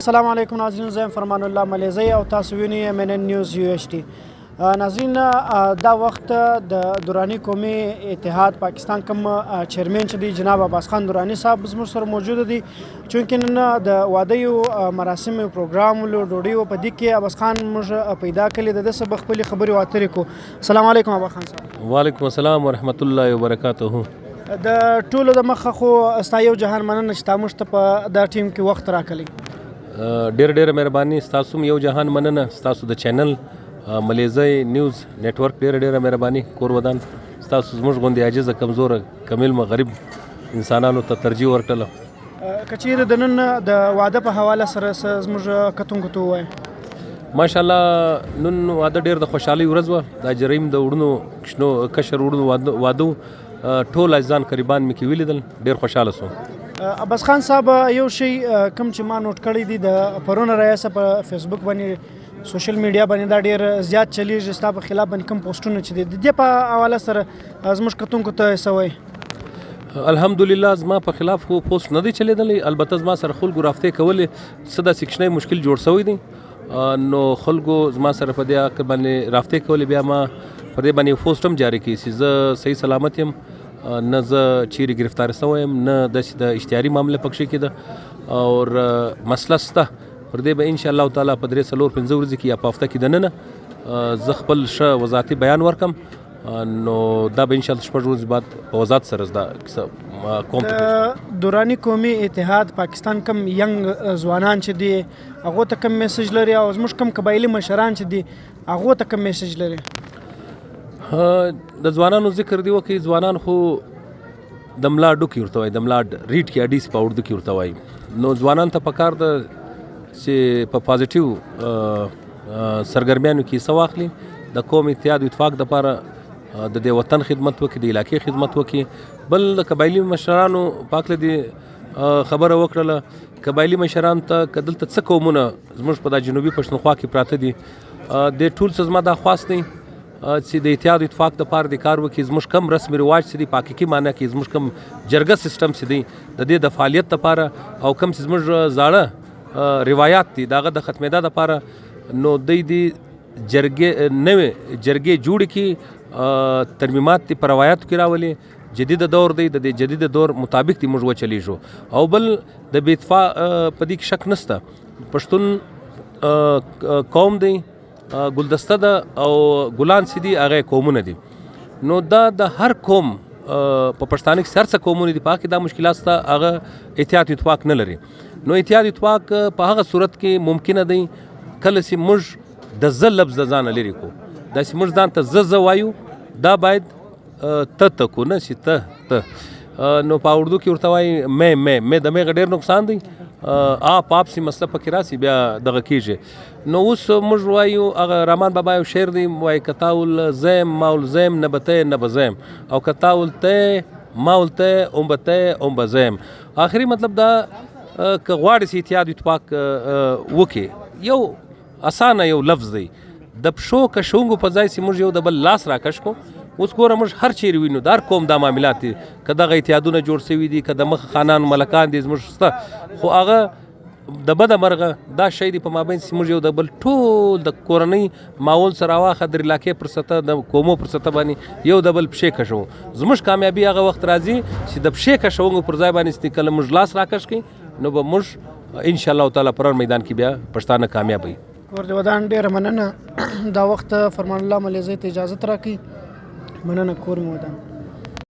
السلام علیکم ناظرین، زه یم فرمان الله ملیزی او تاسو وینئ MNN نیوز UHD. ناظرین، دا وخت د دراني قومي اتحاد پاکستان کوم چیرمن چې دی جناب عباس خان دراني صاحب زموږ سره موجود دي. چونکې نن د واده مراسم پروګرام ولو ډوډۍ و په دې کې عباس خان موږ پیدا کړی د ده څه خپلې خبرې واترې کو. السلام علیکم عباس خان صاحب. وعلیکم السلام ورحمت الله وبرکاته. د ټولو د مخه خو ستا یو جهان مننه چې تا موږ ته په دا ټیم کې وخت راکړی. ډېر مهرباني، ستاسو یو جهان مننه، ستاسو د چینل ملیزی نیوز نیټورک ډېره مهرباني. کور ودان ستاسو زموږ غوندې عاجزه کمزوره کمیل غریب انسانانو ته ترجیح ورکړله. که چیرې د نن د واده په حواله سره زموږ کتونکو ته ووایه. ماشاءالله نن واده ډېر د خوشحالۍ ورځ وه. دا جریم د وړونو کشنو کشر وړونو واده ټول عزیزان قریبان مې کې ولیدل، ډېر خوشحاله سوم. عباس خان صاحب، یو شی کوم چې ما نوٹ کړی دی د پرون رئیسه په فیسبوک باندې سوشل میډیا باندې دا ډېر زیات چلیږي، ستا په خلاف باندې کوم پوسټونه چې دي د دې په حواله سره زموږ کتونکو ته څه وایي؟ الحمدلله زما په خلاف خو پوسټ نه دی چلیدلی، البته زما سره خلکو رابطې کولې څه داسې کوچنی مشکل جوړ سوی دی، نو خلکو زما سره په دې حق باندې رابطې کولې. بیا ما پر دې باندې پوسټ هم جاری کړي چې زه صحیح سلامت یم، نه زه چیرې گرفتار سوی یم، نه داسې د اشتهاري معامله پکښې کېده او مسله شته. پر دې به انشاءالله تعالی په 3-4-5 ورځې کې یا په هفته کې دننه زه خپل ښه وضاحتي بیان ورکم، نو دا به انشاءالله 6 ورځې بعد په وضاحت سره زه دا کیسه کوم. د دراني قومي اتحاد پاکستان کوم ینګ ځوانان چې دي هغو ته کوم میسج لري، او زموږ کوم قبایلي مشران چې دي هغو ته کوم میسج لري؟ د ځوانانو ذکر دی وکړي. ځوانان خو د ملا ډوکې ورته وایي، د ملا ریډ کې اډیس په اردو کې ورته وایي. نو ځوانانو ته پکار ده چې په پازیټیو سرګرمیانو کې حصه واخلي، د قوم اتحاد و اتفاق دپاره د دې وطن خدمت وکړي، د علاقې خدمت وکړي. بل د قبایلي مشرانو پاکله دې خبره وکړله، قبایلي مشرانو ته که دلته څه قومونه زموږ په دا جنوبي پښتونخوا کې پراته دي، د ټول څه زما دا خواست دی چې د اتحاد اتفاق دپاره د کار وکړي. زموږ کم رسم رواج چې دی په حقیقي معنی کې، زموږ کم جرګه سیسټم چې دی د دې د فعالیت دپاره، او کم چې زموږ زاړه روایات دي د هغه د ختمېدا دپاره، نو دوی دې نوې جرګې جوړې کړي، ترمیمات دې په روایاتو کې راولي. جدید دور دی، د دې جدید دور مطابق دې موږ وچلیږو. او بل د بې اتفاق په دې کې شک نشته، پښتون قوم دی، ګلدسته ده او ګلان چې دي هغه قومونه دي. نو دا د هر قوم په پښتانه کې هر څه قومونه دي، په هغه کې دا مشکلات شته، هغه اتحاد اتفاق نه لري. نو اتحاد اتفاق په هغه صورت کې ممکنه دی کله چې موږ د زه لفظ د ځانه لرې کو، داسې موږ ځان ته زه وایو، دا باید ته کو نه چې ته. نو په اردو کې ورته وایي مې د مې ډېر نقصان دی، آپ سی مسله پکې راسي بیا دغه کېږي. نو اوس موږ وایو هغه رحمان بابا یو شعر دی وایي کتاول زیم ماول زیم نه بته نه بزیم، او کتاول ته ماول ته اوم بزیم. آخري مطلب دا که غواړي چې اتحاد اتفاق وکړي، یو اسانه یو لفظ دی، د پښو کشونګو په ځای چې موږ یو د بل لاس راکش کو. اوس ګوره موږ هر چیرې وینو د هر قوم دا معاملات دي، که دغه اتحادونه جوړ سوي دي، که د مخ خانان ملکان دي زموږ شته، خو هغه د بده مرغه دا شی دی په مابین چې موږ یو د بل ټول د کورنۍ ماحول سره واخه در علاقې پر سطح د قومو پر سطح باندې یو د بل پښې کشو. زموږ کامیابي هغه وخت راځي چې د پښې کشونګو پر ځای باندې کله موږ لاس راکش کړي، نو به موږ انشاءالله تعالی پر میدان کې بیا پښتانه کامیاب وي. کور دې ودان، ډېره مننه. دا وخت فرمان الله ملیزی ته اجازت راکړي. مننه، کور مې ودان.